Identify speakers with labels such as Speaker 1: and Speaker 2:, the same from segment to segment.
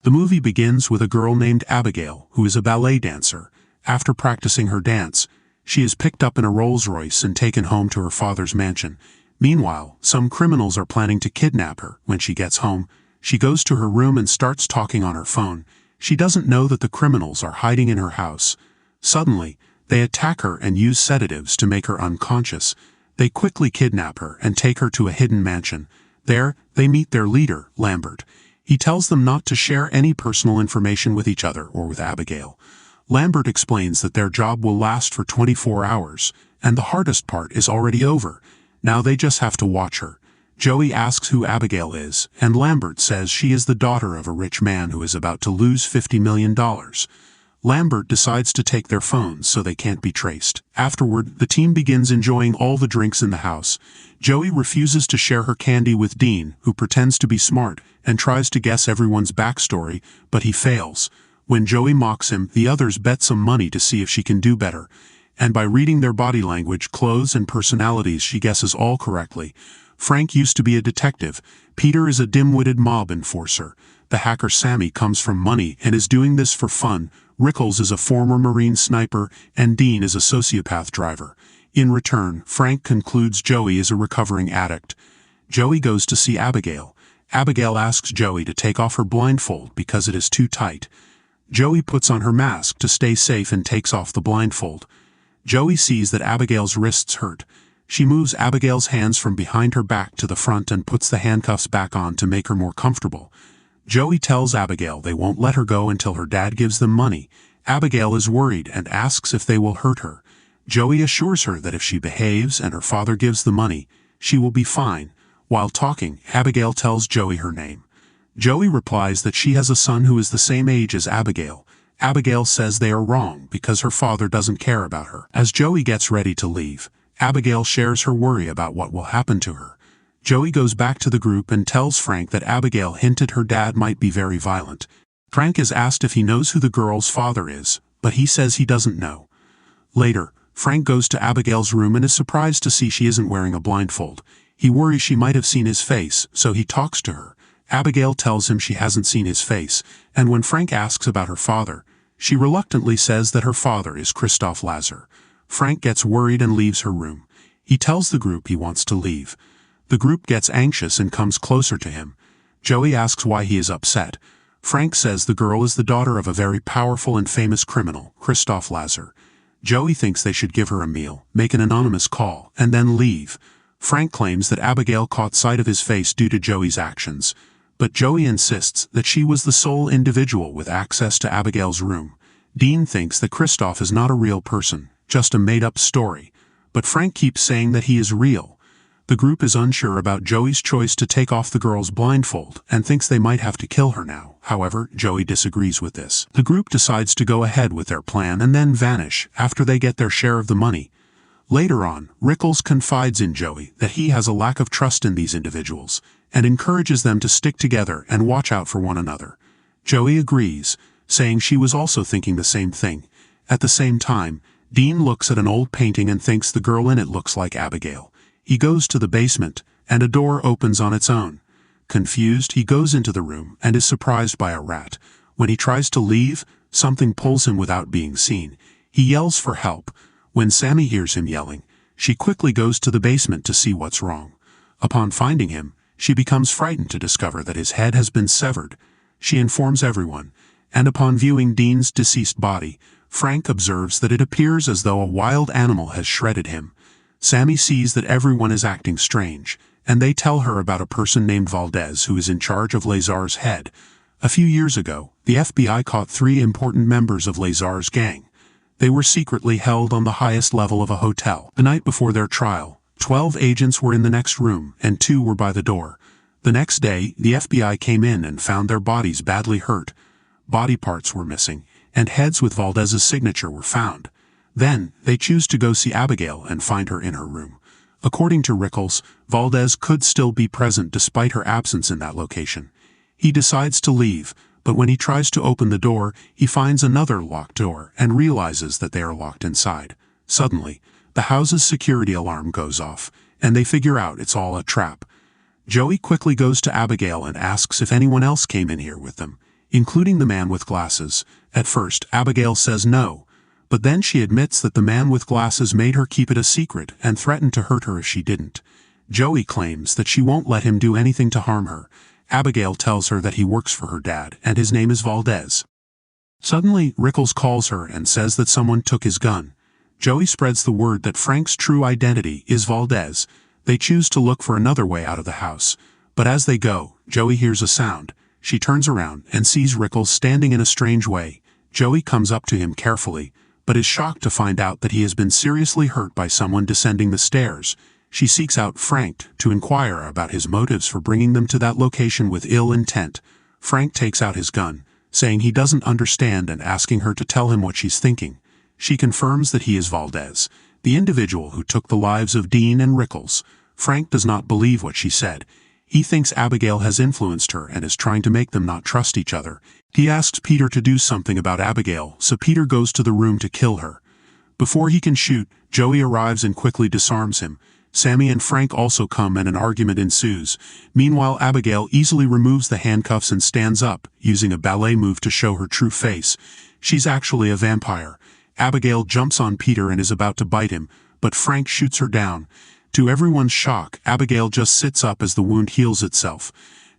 Speaker 1: The movie begins with a girl named Abigail, who is a ballet dancer. After practicing her dance, she is picked up in a Rolls-Royce and taken home to her father's mansion. Meanwhile, some criminals are planning to kidnap her. When she gets home, she goes to her room and starts talking on her phone. She doesn't know that the criminals are hiding in her house. Suddenly, they attack her and use sedatives to make her unconscious. They quickly kidnap her and take her to a hidden mansion. There, they meet their leader, Lambert. He tells them not to share any personal information with each other or with Abigail. Lambert explains that their job will last for 24 hours, and the hardest part is already over. Now they just have to watch her. Joey asks who Abigail is, and Lambert says she is the daughter of a rich man who is about to lose $50 million. Lambert decides to take their phones so they can't be traced. Afterward, the team begins enjoying all the drinks in the house. Joey refuses to share her candy with Dean, who pretends to be smart and tries to guess everyone's backstory, but he fails. When Joey mocks him, the others bet some money to see if she can do better. And by reading their body language, clothes, and personalities, she guesses all correctly. Frank used to be a detective. Peter is a dim-witted mob enforcer. The hacker Sammy comes from money and is doing this for fun. Rickles is a former Marine sniper, and Dean is a sociopath driver. In return, Frank concludes Joey is a recovering addict. Joey goes to see Abigail. Abigail asks Joey to take off her blindfold because it is too tight. Joey puts on her mask to stay safe and takes off the blindfold. Joey sees that Abigail's wrists hurt. She moves Abigail's hands from behind her back to the front and puts the handcuffs back on to make her more comfortable. Joey tells Abigail they won't let her go until her dad gives them money. Abigail is worried and asks if they will hurt her. Joey assures her that if she behaves and her father gives the money, she will be fine. While talking, Abigail tells Joey her name. Joey replies that she has a son who is the same age as Abigail. Abigail says they are wrong because her father doesn't care about her. As Joey gets ready to leave, Abigail shares her worry about what will happen to her. Joey goes back to the group and tells Frank that Abigail hinted her dad might be very violent. Frank is asked if he knows who the girl's father is, but he says he doesn't know. Later, Frank goes to Abigail's room and is surprised to see she isn't wearing a blindfold. He worries she might have seen his face, so he talks to her. Abigail tells him she hasn't seen his face, and when Frank asks about her father, she reluctantly says that her father is Christoph Lazar. Frank gets worried and leaves her room. He tells the group he wants to leave. The group gets anxious and comes closer to him. Joey asks why he is upset. Frank says the girl is the daughter of a very powerful and famous criminal, Christoph Lazar. Joey thinks they should give her a meal, make an anonymous call, and then leave. Frank claims that Abigail caught sight of his face due to Joey's actions, but Joey insists that she was the sole individual with access to Abigail's room. Dean thinks that Christoph is not a real person, just a made-up story, but Frank keeps saying that he is real. The group is unsure about Joey's choice to take off the girl's blindfold and thinks they might have to kill her now. However, Joey disagrees with this. The group decides to go ahead with their plan and then vanish after they get their share of the money. Later on, Rickles confides in Joey that he has a lack of trust in these individuals and encourages them to stick together and watch out for one another. Joey agrees, saying she was also thinking the same thing. At the same time, Dean looks at an old painting and thinks the girl in it looks like Abigail. He goes to the basement, and a door opens on its own. Confused, he goes into the room and is surprised by a rat. When he tries to leave, something pulls him without being seen. He yells for help. When Sammy hears him yelling, she quickly goes to the basement to see what's wrong. Upon finding him, she becomes frightened to discover that his head has been severed. She informs everyone, and upon viewing Dean's deceased body, Frank observes that it appears as though a wild animal has shredded him. Sammy sees that everyone is acting strange, and they tell her about a person named Valdez who is in charge of Lazar's head. A few years ago, the FBI caught 3 important members of Lazar's gang. They were secretly held on the highest level of a hotel. The night before their trial, 12 agents were in the next room and 2 were by the door. The next day, the FBI came in and found their bodies badly hurt. Body parts were missing, and heads with Valdez's signature were found. Then, they choose to go see Abigail and find her in her room. According to Rickles, Valdez could still be present despite her absence in that location. He decides to leave, but when he tries to open the door, he finds another locked door and realizes that they are locked inside. Suddenly, the house's security alarm goes off, and they figure out it's all a trap. Joey quickly goes to Abigail and asks if anyone else came in here with them. including the man with glasses. At first, Abigail says no, but then she admits that the man with glasses made her keep it a secret and threatened to hurt her if she didn't. Joey claims that she won't let him do anything to harm her. Abigail tells her that he works for her dad, and his name is Valdez. Suddenly, Rickles calls her and says that someone took his gun. Joey spreads the word that Frank's true identity is Valdez. They choose to look for another way out of the house. But as they go, Joey hears a sound. She turns around and sees Rickles standing in a strange way. Joey comes up to him carefully, but is shocked to find out that he has been seriously hurt by someone descending the stairs. She seeks out Frank to inquire about his motives for bringing them to that location with ill intent. Frank takes out his gun, saying he doesn't understand and asking her to tell him what she's thinking. She confirms that he is Valdez, the individual who took the lives of Dean and Rickles. Frank does not believe what she said. He thinks Abigail has influenced her and is trying to make them not trust each other. He asks Peter to do something about Abigail, so Peter goes to the room to kill her. Before he can shoot, Joey arrives and quickly disarms him. Sammy and Frank also come and an argument ensues. Meanwhile, Abigail easily removes the handcuffs and stands up, using a ballet move to show her true face. She's actually a vampire. Abigail jumps on Peter and is about to bite him, but Frank shoots her down. To everyone's shock, Abigail just sits up as the wound heals itself.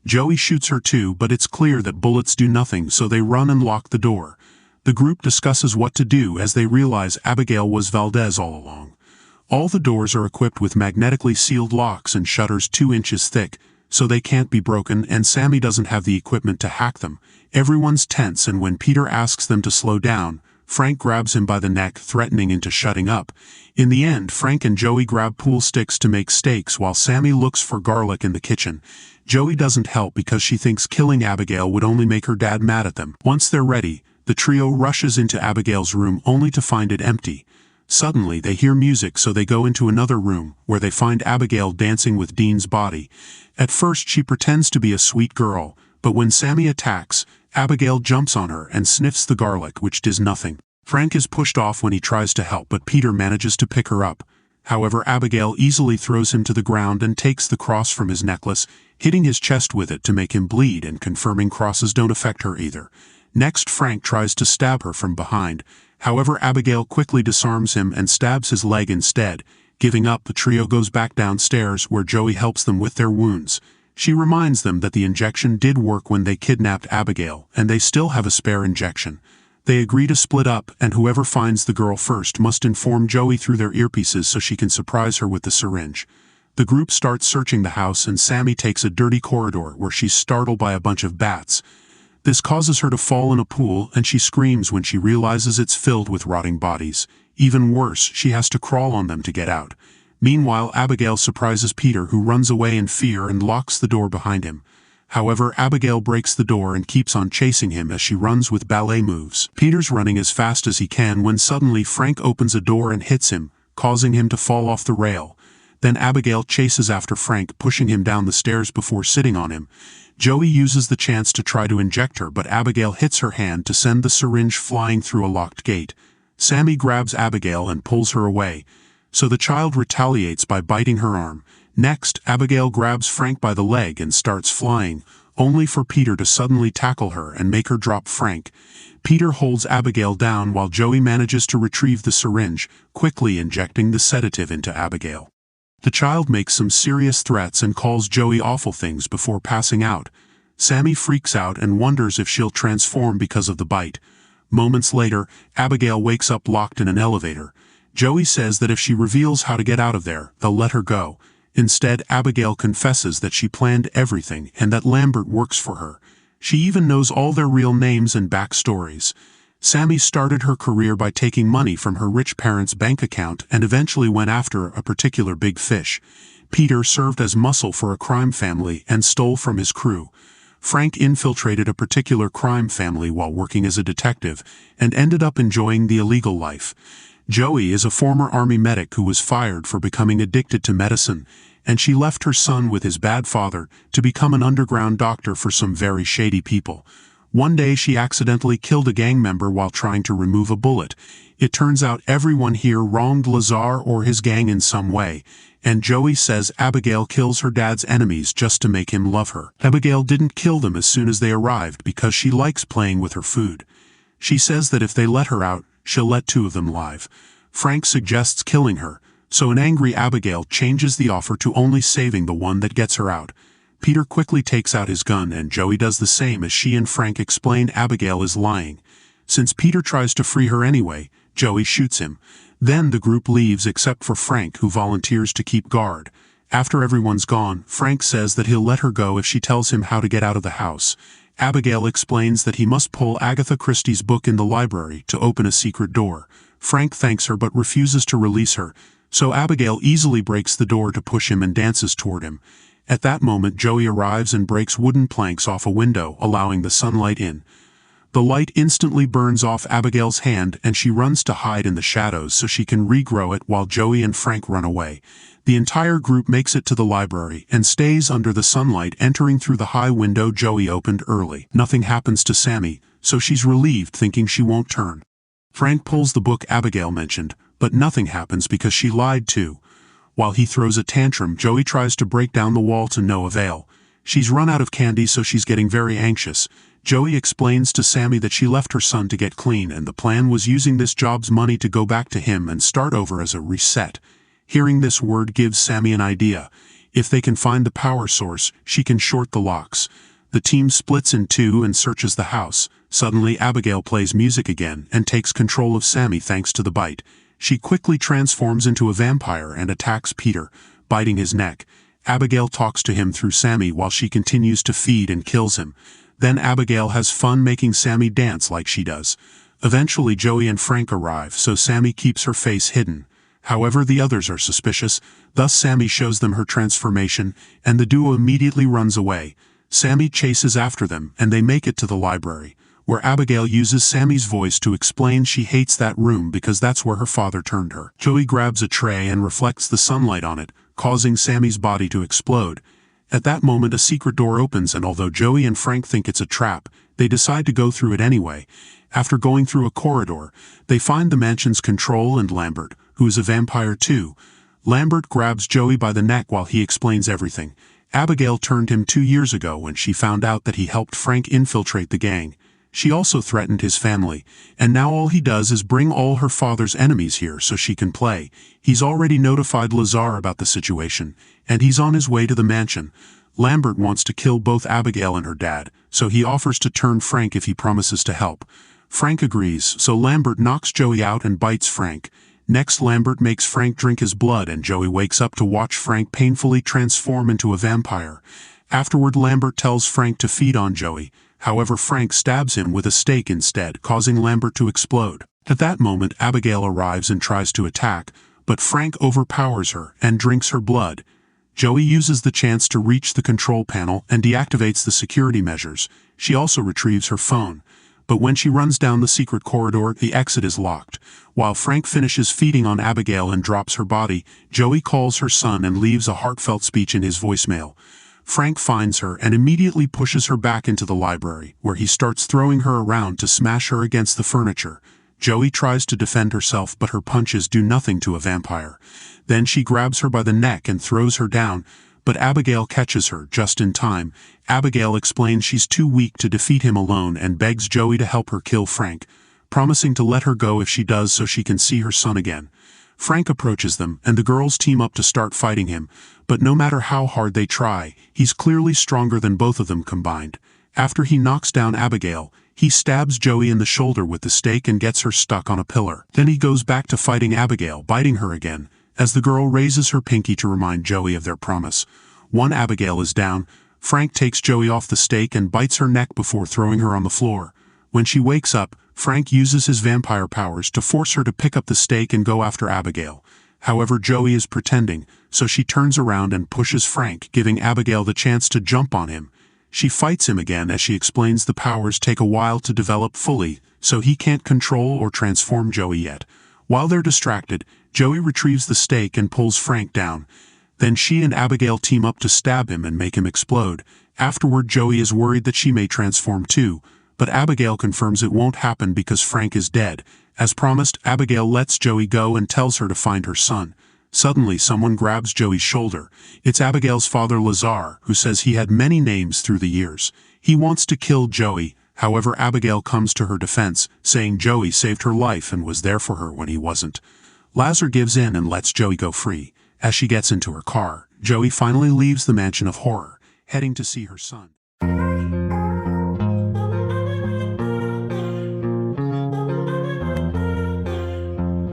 Speaker 1: Joey shoots her too, but it's clear that bullets do nothing, so they run and lock the door. The group discusses what to do as they realize Abigail was Valdez all along. All the doors are equipped with magnetically sealed locks and shutters 2 inches thick, so they can't be broken, and Sammy doesn't have the equipment to hack them. Everyone's tense, and when Peter asks them to slow down, Frank grabs him by the neck, threatening into shutting up. In the end, Frank and Joey grab pool sticks to make steaks while Sammy looks for garlic in the kitchen. Joey doesn't help because she thinks killing Abigail would only make her dad mad at them. Once they're ready, the trio rushes into Abigail's room only to find it empty. Suddenly, they hear music, so they go into another room, where they find Abigail dancing with Dean's body. At first, she pretends to be a sweet girl, but when Sammy attacks, Abigail jumps on her and sniffs the garlic, which does nothing. Frank is pushed off when he tries to help, but Peter manages to pick her up. However, Abigail easily throws him to the ground and takes the cross from his necklace, hitting his chest with it to make him bleed and confirming crosses don't affect her either. Next, Frank tries to stab her from behind. However, Abigail quickly disarms him and stabs his leg instead. Giving up, the trio goes back downstairs, where Joey helps them with their wounds. She reminds them that the injection did work when they kidnapped Abigail, and they still have a spare injection. They agree to split up, and whoever finds the girl first must inform Joey through their earpieces so she can surprise her with the syringe. The group starts searching the house, and Sammy takes a dirty corridor where she's startled by a bunch of bats. This causes her to fall in a pool, and she screams when she realizes it's filled with rotting bodies. Even worse, she has to crawl on them to get out. Meanwhile, Abigail surprises Peter, who runs away in fear and locks the door behind him. However, Abigail breaks the door and keeps on chasing him as she runs with ballet moves. Peter's running as fast as he can when suddenly Frank opens a door and hits him, causing him to fall off the rail. Then Abigail chases after Frank, pushing him down the stairs before sitting on him. Joey uses the chance to try to inject her, but Abigail hits her hand to send the syringe flying through a locked gate. Sammy grabs Abigail and pulls her away, so the child retaliates by biting her arm. Next, Abigail grabs Frank by the leg and starts flying, only for Peter to suddenly tackle her and make her drop Frank. Peter holds Abigail down while Joey manages to retrieve the syringe, quickly injecting the sedative into Abigail. The child makes some serious threats and calls Joey awful things before passing out. Sammy freaks out and wonders if she'll transform because of the bite. Moments later, Abigail wakes up locked in an elevator. Joey says that if she reveals how to get out of there, they'll let her go. Instead, Abigail confesses that she planned everything and that Lambert works for her. She even knows all their real names and backstories. Sammy started her career by taking money from her rich parents' bank account and eventually went after a particular big fish. Peter served as muscle for a crime family and stole from his crew. Frank infiltrated a particular crime family while working as a detective and ended up enjoying the illegal life. Joey is a former army medic who was fired for becoming addicted to medicine, and she left her son with his bad father to become an underground doctor for some very shady people. One day she accidentally killed a gang member while trying to remove a bullet. It turns out everyone here wronged Lazar or his gang in some way, and Joey says Abigail kills her dad's enemies just to make him love her. Abigail didn't kill them as soon as they arrived because she likes playing with her food. She says that if they let her out, she'll let two of them live. Frank suggests killing her, so an angry Abigail changes the offer to only saving the one that gets her out. Peter quickly takes out his gun and Joey does the same as she and Frank explain Abigail is lying. Since Peter tries to free her anyway, Joey shoots him. Then the group leaves except for Frank, who volunteers to keep guard. After everyone's gone, Frank says that he'll let her go if she tells him how to get out of the house. Abigail explains that he must pull Agatha Christie's book in the library to open a secret door. Frank thanks her but refuses to release her, so Abigail easily breaks the door to push him and dances toward him. At that moment Joey arrives and breaks wooden planks off a window, allowing the sunlight in. The light instantly burns off Abigail's hand and she runs to hide in the shadows so she can regrow it while Joey and Frank run away. The entire group makes it to the library and stays under the sunlight, entering through the high window Joey opened early. Nothing happens to Sammy, so she's relieved, thinking she won't turn. Frank pulls the book Abigail mentioned, but nothing happens because she lied too. While he throws a tantrum, Joey tries to break down the wall to no avail. She's run out of candy, so she's getting very anxious. Joey explains to Sammy that she left her son to get clean and the plan was using this job's money to go back to him and start over as a reset. Hearing this word gives Sammy an idea. If they can find the power source, she can short the locks. The team splits in two and searches the house. Suddenly Abigail plays music again and takes control of Sammy thanks to the bite. She quickly transforms into a vampire and attacks Peter, biting his neck. Abigail talks to him through Sammy while she continues to feed and kills him. Then Abigail has fun making Sammy dance like she does. Eventually Joey and Frank arrive, so Sammy keeps her face hidden. However, the others are suspicious, thus Sammy shows them her transformation, and the duo immediately runs away. Sammy chases after them, and they make it to the library, where Abigail uses Sammy's voice to explain she hates that room because that's where her father turned her. Joey grabs a tray and reflects the sunlight on it, causing Sammy's body to explode. At that moment a secret door opens, and although Joey and Frank think it's a trap, they decide to go through it anyway. After going through a corridor, they find the mansion's control and Lambert, who is a vampire too. Lambert grabs Joey by the neck while he explains everything. Abigail turned him 2 years ago when she found out that he helped Frank infiltrate the gang. She also threatened his family, and now all he does is bring all her father's enemies here so she can play. He's already notified Lazar about the situation, and he's on his way to the mansion. Lambert wants to kill both Abigail and her dad, so he offers to turn Frank if he promises to help. Frank agrees, so Lambert knocks Joey out and bites Frank. Next, Lambert makes Frank drink his blood and Joey wakes up to watch Frank painfully transform into a vampire. Afterward, Lambert tells Frank to feed on Joey. However, Frank stabs him with a stake instead, causing Lambert to explode. At that moment, Abigail arrives and tries to attack, but Frank overpowers her and drinks her blood. Joey uses the chance to reach the control panel and deactivates the security measures. She also retrieves her phone. But when she runs down the secret corridor, the exit is locked. While Frank finishes feeding on Abigail and drops her body, Joey calls her son and leaves a heartfelt speech in his voicemail. Frank finds her and immediately pushes her back into the library, where he starts throwing her around to smash her against the furniture. Joey tries to defend herself, but her punches do nothing to a vampire. Then she grabs her by the neck and throws her down, but Abigail catches her just in time. Abigail explains she's too weak to defeat him alone and begs Joey to help her kill Frank, promising to let her go if she does so she can see her son again. Frank approaches them, and the girls team up to start fighting him, but no matter how hard they try, he's clearly stronger than both of them combined. After he knocks down Abigail, he stabs Joey in the shoulder with the stake and gets her stuck on a pillar. Then he goes back to fighting Abigail, biting her again, as the girl raises her pinky to remind Joey of their promise. One Abigail is down. Frank takes Joey off the stake and bites her neck before throwing her on the floor. When she wakes up, Frank uses his vampire powers to force her to pick up the stake and go after Abigail. However, Joey is pretending, so she turns around and pushes Frank, giving Abigail the chance to jump on him. She fights him again as she explains the powers take a while to develop fully, so he can't control or transform Joey yet. While they're distracted, Joey retrieves the stake and pulls Frank down. Then she and Abigail team up to stab him and make him explode. Afterward, Joey is worried that she may transform too, but Abigail confirms it won't happen because Frank is dead. As promised, Abigail lets Joey go and tells her to find her son. Suddenly, someone grabs Joey's shoulder. It's Abigail's father Lazar, who says he had many names through the years. He wants to kill Joey. However, Abigail comes to her defense, saying Joey saved her life and was there for her when he wasn't. Lazar gives in and lets Joey go free. As she gets into her car, Joey finally leaves the mansion of horror, heading to see her son.